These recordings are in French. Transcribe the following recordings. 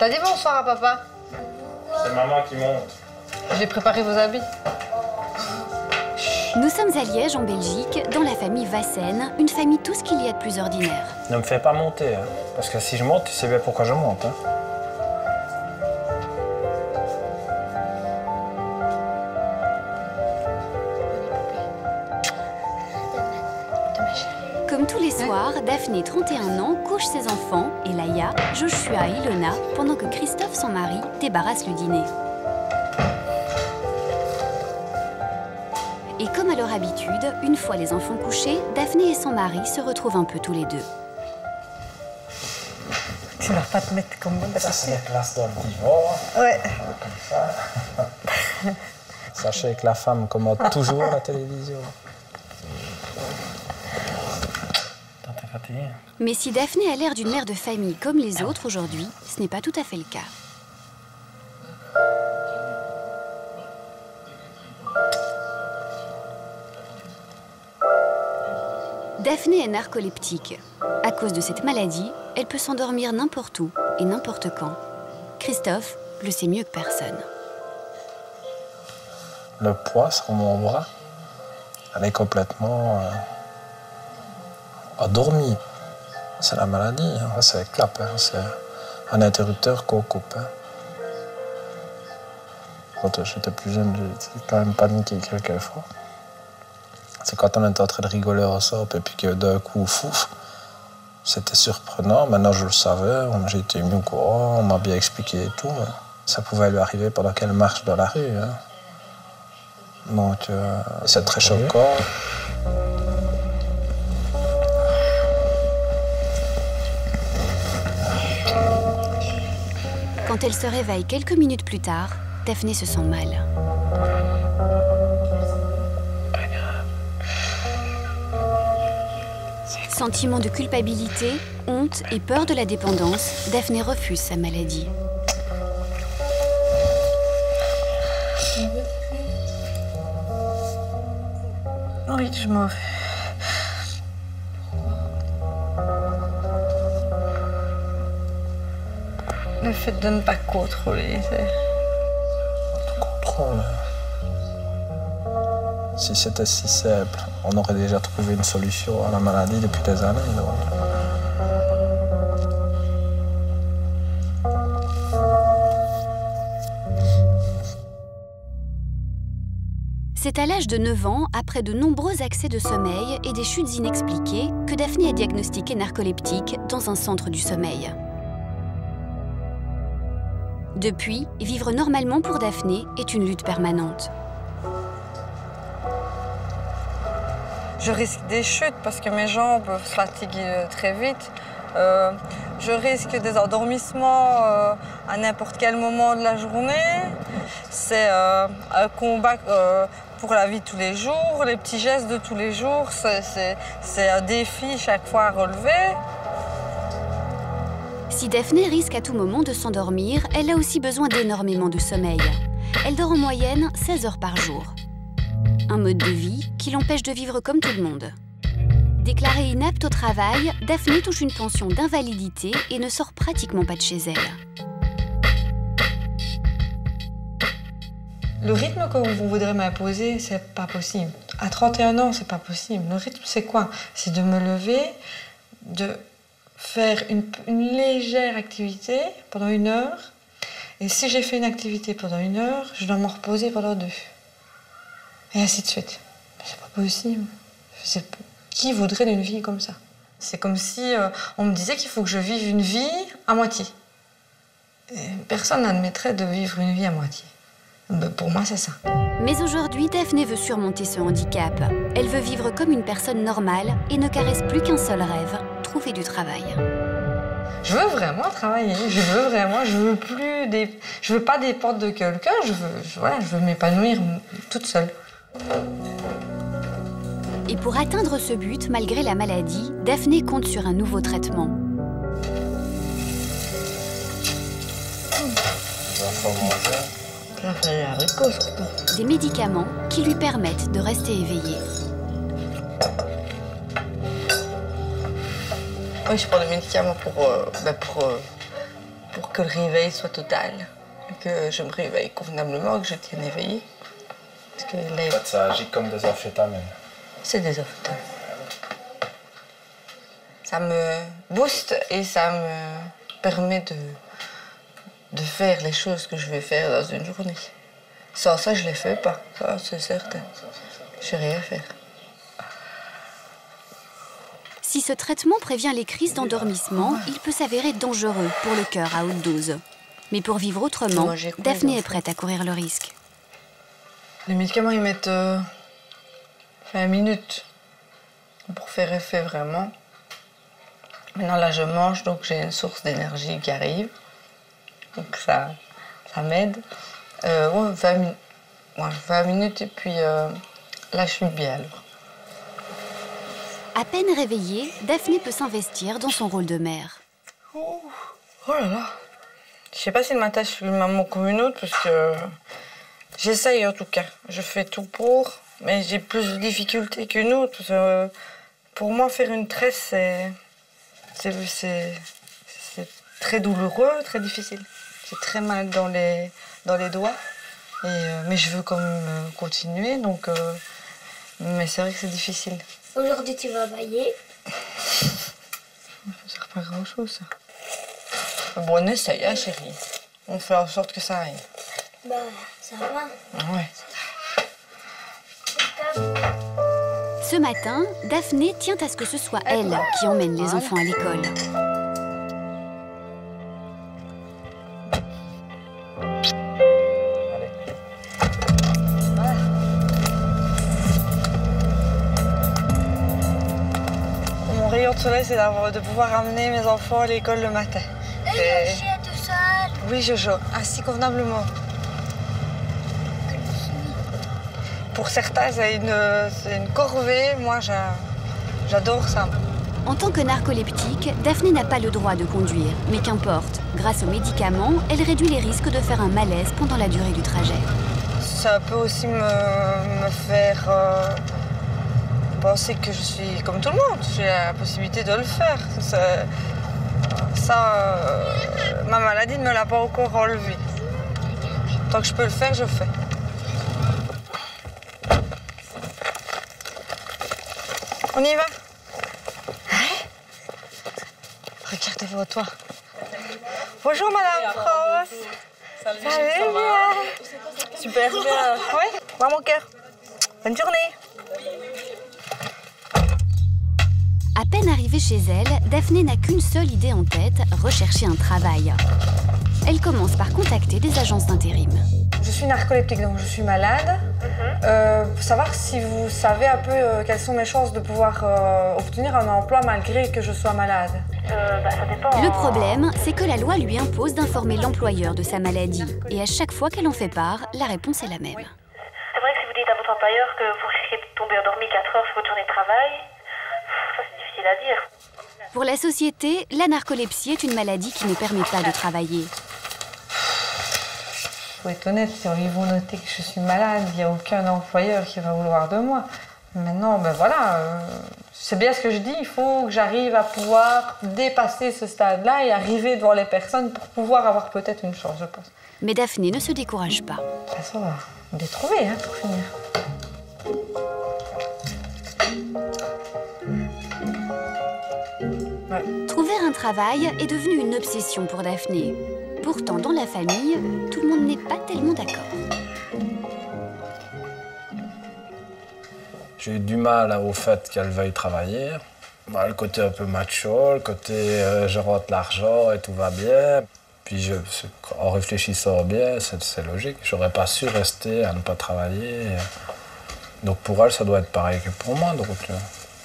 T'as dit bonsoir à papa? C'est maman qui monte. J'ai préparé vos habits. Nous sommes à Liège, en Belgique, dans la famille Vassen, une famille tout ce qu'il y a de plus ordinaire. Ne me fais pas monter, hein, parce que si je monte, tu sais bien pourquoi je monte. Hein. Comme tous les soirs, Daphné, 31 ans, couche ses enfants, et Laïa, Joshua et Ilona, pendant que Christophe, son mari, débarrasse le dîner. Et comme à leur habitude, une fois les enfants couchés, Daphné et son mari se retrouvent un peu tous les deux. Tu vas pas te mettre comme Ça, c'est la classe dans le divan. Ouais. Comme ça. Sachez que la femme commande toujours la télévision. T'es fatiguée? Mais si Daphné a l'air d'une mère de famille comme les autres aujourd'hui, ce n'est pas tout à fait le cas. Daphné est narcoleptique. À cause de cette maladie, elle peut s'endormir n'importe où et n'importe quand. Christophe le sait mieux que personne. Le poids sur mon bras, elle est complètement endormie. C'est la maladie, hein. C'est avec clap, hein. C'est un interrupteur qu'on coupe. Hein. Quand j'étais plus jeune, j'ai quand même paniqué quelques fois. C'est quand on était en train de rigoler ensemble et puis que d'un coup, fouf, c'était surprenant. Maintenant, je le savais, j'ai été mis au courant, on m'a bien expliqué et tout. Ça pouvait lui arriver pendant qu'elle marche dans la rue. Hein. Donc, c'est très choquant. Quand elle se réveille quelques minutes plus tard, Daphné se sent mal. Sentiment de culpabilité, honte et peur de la dépendance, Daphné refuse sa maladie. Oui, je m'en vais. Le fait de ne pas contrôler, c'est... Contrôle. Si c'était si simple, on aurait déjà trouvé une solution à la maladie depuis des années. Donc. C'est à l'âge de 9 ans, après de nombreux accès de sommeil et des chutes inexpliquées, que Daphné est diagnostiquée narcoleptique dans un centre du sommeil. Depuis, vivre normalement pour Daphné est une lutte permanente. Je risque des chutes parce que mes jambes se fatiguent très vite. Je risque des endormissements à n'importe quel moment de la journée. C'est un combat pour la vie de tous les jours, les petits gestes de tous les jours. C'est un défi chaque fois à relever. Si Daphné risque à tout moment de s'endormir, elle a aussi besoin d'énormément de sommeil. Elle dort en moyenne 16 heures par jour. Un mode de vie qui l'empêche de vivre comme tout le monde. Déclarée inapte au travail, Daphné touche une pension d'invalidité et ne sort pratiquement pas de chez elle. Le rythme que vous voudrez m'imposer, c'est pas possible. À 31 ans, c'est pas possible. Le rythme, c'est quoi? C'est de me lever, de faire une légère activité pendant 1 heure. Et si j'ai fait une activité pendant 1 heure, je dois me reposer pendant 2. Et ainsi de suite. C'est pas possible. Qui voudrait d'une vie comme ça? C'est comme si on me disait qu'il faut que je vive une vie à moitié. Et personne n'admettrait de vivre une vie à moitié. Pour moi, c'est ça. Mais aujourd'hui, Daphné veut surmonter ce handicap. Elle veut vivre comme une personne normale et ne caresse plus qu'un seul rêve, trouver du travail. Je veux vraiment travailler, je veux pas dépendre de quelqu'un, je veux m'épanouir toute seule. Et pour atteindre ce but, malgré la maladie, Daphné compte sur un nouveau traitement. Des médicaments qui lui permettent de rester éveillée. Oui, je prends des médicaments pour que le réveil soit total, que je me réveille convenablement, que je tienne éveillée. Parce que là, En fait, ça agit comme des amphétamines. c'est des amphétamines. Ça me booste et ça me permet de faire les choses que je vais faire dans une journée. Sans ça, je ne les fais pas, ça c'est certain. Je n'ai rien à faire. Si ce traitement prévient les crises d'endormissement, il peut s'avérer dangereux pour le cœur à haute dose. Mais pour vivre autrement, Moi, j'ai couru Daphné dans est ça. prête à courir le risque. Les médicaments, ils mettent 20 minutes pour faire effet vraiment. Maintenant, là, je mange, donc j'ai une source d'énergie qui arrive. Donc ça m'aide. Ouais, 20 minutes et puis là, je suis bien alors. À peine réveillée, Daphné peut s'investir dans son rôle de mère. Oh là là. Je sais pas si le matin je suis une maman comme une autre parce que j'essaye en tout cas. Je fais tout pour, mais j'ai plus de difficultés qu'une autre. Parce que, pour moi, faire une tresse, c'est très douloureux, très difficile. J'ai très mal dans les doigts, mais je veux quand même continuer, donc. Mais c'est vrai que c'est difficile. Aujourd'hui, tu vas bailler. Ça ne sert pas à grand chose, ça. Bon, on essaye, hein, chérie. On fait en sorte que ça aille. Bah, ça va. Ouais. Ce matin, Daphné tient à ce que ce soit elle qui emmène les enfants à l'école. Mon rayon de soleil, c'est de pouvoir amener mes enfants à l'école le matin. Et je suis tout seul. Oui, Jojo, assis convenablement. Pour certains, c'est une corvée. Moi, j'adore ça. En tant que narcoleptique, Daphné n'a pas le droit de conduire. Mais qu'importe, grâce aux médicaments, elle réduit les risques de faire un malaise pendant la durée du trajet. Ça peut aussi me faire penser que je suis comme tout le monde. J'ai la possibilité de le faire. Ma maladie ne me l'a pas encore enlevé. Tant que je peux le faire, je fais. On y va? Regardez devant toi. Bonjour Madame France. Salut, bien. Super bien. Oui, voir mon cœur. Bonne journée. À peine arrivée chez elle, Daphné n'a qu'une seule idée en tête, rechercher un travail. Elle commence par contacter des agences d'intérim. Je suis narcoleptique, donc je suis malade. Pour savoir si vous savez un peu quelles sont mes chances de pouvoir obtenir un emploi malgré que je sois malade. Ça dépend. Le problème, c'est que la loi lui impose d'informer l'employeur de sa maladie. Et à chaque fois qu'elle en fait part, la réponse est la même. C'est vrai que si vous dites à votre employeur que vous risquez de tomber endormi 4 heures sur votre journée de travail, ça c'est difficile à dire. Pour la société, la narcolepsie est une maladie qui ne permet pas de travailler. Faut être honnête, si ils vont noter que je suis malade, il n'y a aucun employeur qui va vouloir de moi. Maintenant, ben voilà, c'est bien ce que je dis, il faut que j'arrive à pouvoir dépasser ce stade-là et arriver devant les personnes pour pouvoir avoir peut-être une chance, je pense. Mais Daphné ne se décourage pas. De toute façon, on va trouver, hein, pour finir. Ouais. Trouver un travail est devenu une obsession pour Daphné. Pourtant, dans la famille, tout le monde n'est pas tellement d'accord. J'ai eu du mal au fait qu'elle veuille travailler. Le côté un peu macho, le côté je rentre l'argent et tout va bien. Puis en réfléchissant bien, c'est logique. J'aurais pas su rester à ne pas travailler. Donc pour elle, ça doit être pareil que pour moi. Donc,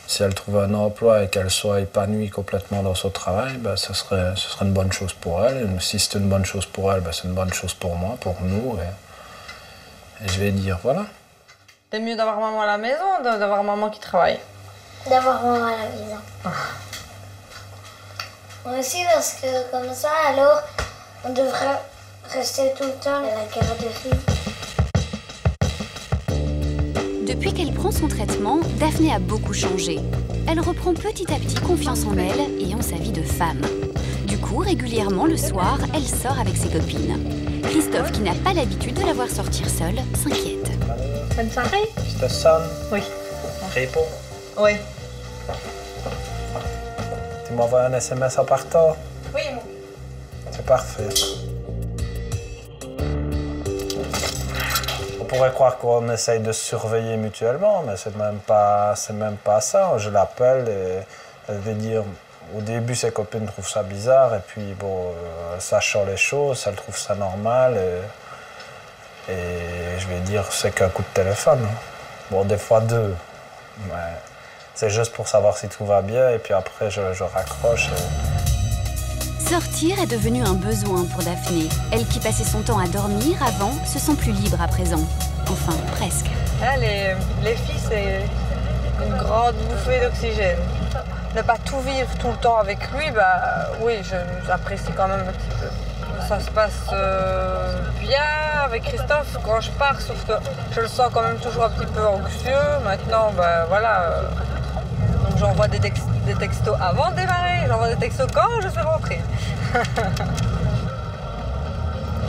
si elle trouve un emploi et qu'elle soit épanouie complètement dans son travail, ce serait une bonne chose pour elle. Et si c'est une bonne chose pour elle, c'est une bonne chose pour moi, pour nous. Et je vais dire voilà. C'est mieux d'avoir maman à la maison, d'avoir maman qui travaille. D'avoir maman à la maison. Moi aussi, parce que comme ça, alors, on devrait rester tout le temps à la garderie. Depuis qu'elle prend son traitement, Daphné a beaucoup changé. Elle reprend petit à petit confiance en elle et en sa vie de femme. Du coup, coup, régulièrement le soir, elle sort avec ses copines. Christophe, qui n'a pas l'habitude de la voir sortir seule, s'inquiète. Bonne soirée. Je te sonne. Oui. Réponds. Oui. Tu m'envoies un SMS en partant? Oui, C'est parfait. On pourrait croire qu'on essaye de se surveiller mutuellement, mais c'est même pas ça. Je l'appelle et elle veut dire... Au début, ses copines trouvent ça bizarre, et puis, bon, sachant les choses, elles trouvent ça normal, et je vais dire, c'est qu'un coup de téléphone. Bon, des fois deux, mais c'est juste pour savoir si tout va bien, et puis après, je raccroche. Sortir est devenu un besoin pour Daphné. Elle qui passait son temps à dormir avant se sent plus libre à présent. Enfin, presque. Là, les filles, c'est une grande bouffée d'oxygène. Ne pas tout vivre tout le temps avec lui, bah oui, j'apprécie quand même un petit peu. Ça se passe bien avec Christophe quand je pars, sauf que je le sens quand même toujours un petit peu anxieux. Maintenant, bah voilà, donc j'envoie des textos avant de démarrer, j'envoie des textos quand je suis rentrée.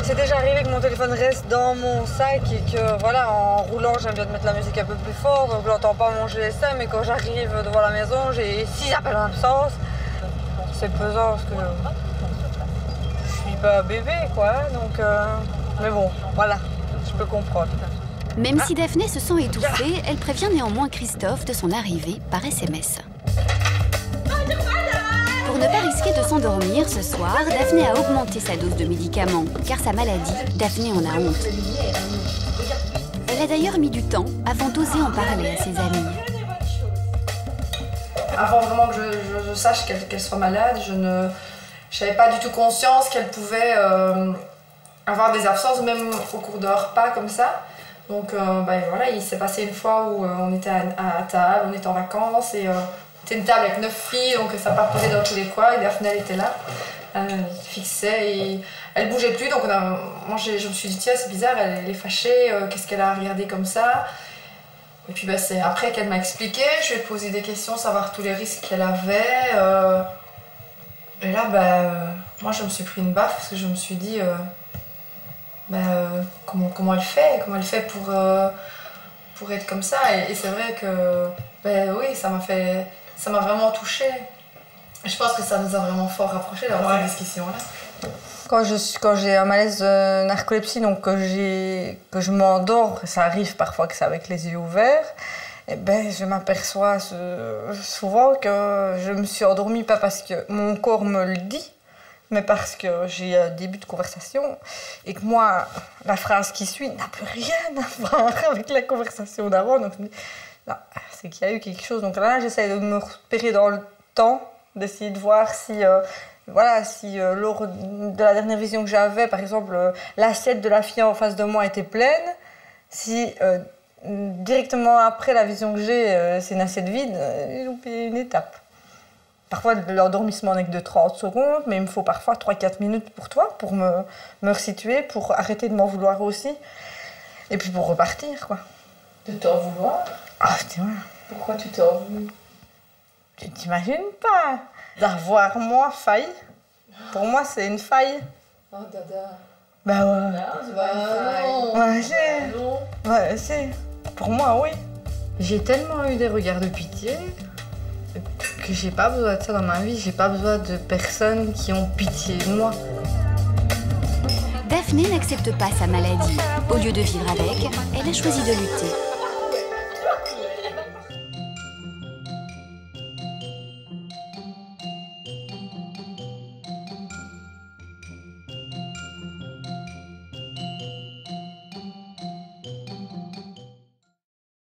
C'est déjà arrivé que mon téléphone reste dans mon sac et que voilà, en roulant, j'aime bien de mettre la musique un peu plus fort, donc je n'entends pas mon GSM, et quand j'arrive devant la maison, j'ai 6 appels en absence. C'est pesant parce que je suis pas bébé, quoi, donc mais bon, voilà, je peux comprendre. Même si Daphné se sent étouffée, elle prévient néanmoins Christophe de son arrivée par SMS. Pour ne pas risquer de s'endormir ce soir, Daphné a augmenté sa dose de médicaments, car sa maladie, Daphné en a honte. Elle a d'ailleurs mis du temps avant d'oser en parler à ses amis. Avant vraiment que je sache qu'elle soit malade, je n'avais pas du tout conscience qu'elle pouvait avoir des absences, même au cours d'un repas comme ça. Donc voilà, il s'est passé une fois où on était à table, on était en vacances, et c'était une table avec 9 filles, donc ça partait dans tous les coins, et Daphné elle était là, elle fixait, et elle bougeait plus, donc moi je me suis dit tiens c'est bizarre, elle est fâchée, qu'est-ce qu'elle a regardé comme ça. Et puis c'est après qu'elle m'a expliqué, je lui ai posé des questions, savoir tous les risques qu'elle avait, et là moi je me suis pris une baffe parce que je me suis dit comment elle fait pour être comme ça, et c'est vrai que oui, ça m'a vraiment touchée. Je pense que ça nous a vraiment fort rapprochés d'avoir cette discussion-là. Quand j'ai un malaise de narcolepsie, donc que je m'endors, ça arrive parfois que c'est avec les yeux ouverts, et je m'aperçois souvent que je me suis endormie, pas parce que mon corps me le dit, mais parce que j'ai un début de conversation, et que moi, la phrase qui suit n'a plus rien à voir avec la conversation d'avant. Donc je me dis, non, c'est qu'il y a eu quelque chose. Donc là, j'essaie de me repérer dans le temps, d'essayer de voir si lors de la dernière vision que j'avais, par exemple, l'assiette de la fille en face de moi était pleine, si directement après la vision que j'ai, c'est une assiette vide, j'ai loupé une étape. Parfois, l'endormissement n'est que de 30 secondes, mais il me faut parfois 3-4 minutes pour toi, pour me resituer, pour arrêter de m'en vouloir aussi, et puis pour repartir, quoi. De t'en vouloir? Ah, tu vois. Pourquoi tu t'en veux? Tu t'imagines pas d'avoir moi faille. Pour moi, c'est une faille. Oh, dada. Bah ouais. Non, c'est pas une faille. Ouais, c'est. Ouais, c'est. Pour moi, oui. J'ai tellement eu des regards de pitié que j'ai pas besoin de ça dans ma vie. J'ai pas besoin de personnes qui ont pitié de moi. Daphné n'accepte pas sa maladie. Au lieu de vivre avec, elle a choisi de lutter.